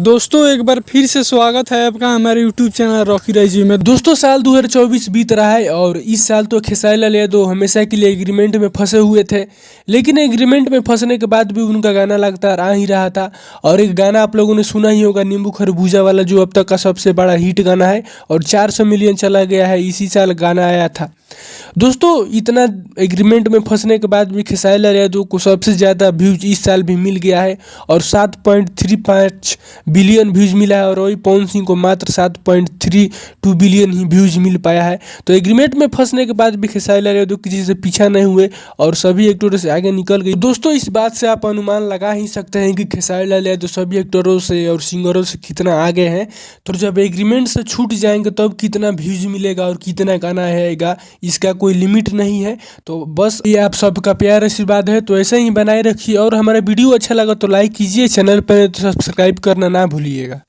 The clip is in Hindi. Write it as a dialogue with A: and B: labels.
A: दोस्तों एक बार फिर से स्वागत है आपका हमारे यूट्यूब चैनल रॉकी राइजी में। दोस्तों साल 2024 बीत रहा है और इस साल तो खेसारी लाल यादव हमेशा के लिए एग्रीमेंट में फंसे हुए थे, लेकिन एग्रीमेंट में फंसने के बाद भी उनका गाना लगातार आ ही रहा था। और एक गाना आप लोगों ने सुना ही होगा, नींबू खरबूजा वाला, जो अब तक का सबसे बड़ा हिट गाना है और 400 मिलियन चला गया है। इसी साल गाना आया था। दोस्तों इतना एग्रीमेंट में फंसने के बाद भी खेसारी लाल यादव को सबसे ज़्यादा व्यूज इस साल भी मिल गया है और 7.35 बिलियन व्यूज मिला है और वही पवन सिंह को मात्र 7.32 बिलियन ही व्यूज मिल पाया है। तो एग्रीमेंट में फंसने के बाद भी खेसारी लाल यादव किसी से पीछा नहीं हुए और सभी एक्टरों से आगे निकल गए। दोस्तों इस बात से आप अनुमान लगा ही सकते हैं कि खेसारी लाल यादव सभी एक्टरों से और सिंगरों से कितना आगे हैं। तो जब एग्रीमेंट से छूट जाएंगे तब कितना व्यूज मिलेगा और कितना गाना आएगा, इसका कोई लिमिट नहीं है। तो बस ये आप सबका प्यार आशीर्वाद है, तो ऐसे ही बनाए रखिए। और हमारा वीडियो अच्छा लगा तो लाइक कीजिए, चैनल पर तो सब्सक्राइब करना ना भूलिएगा।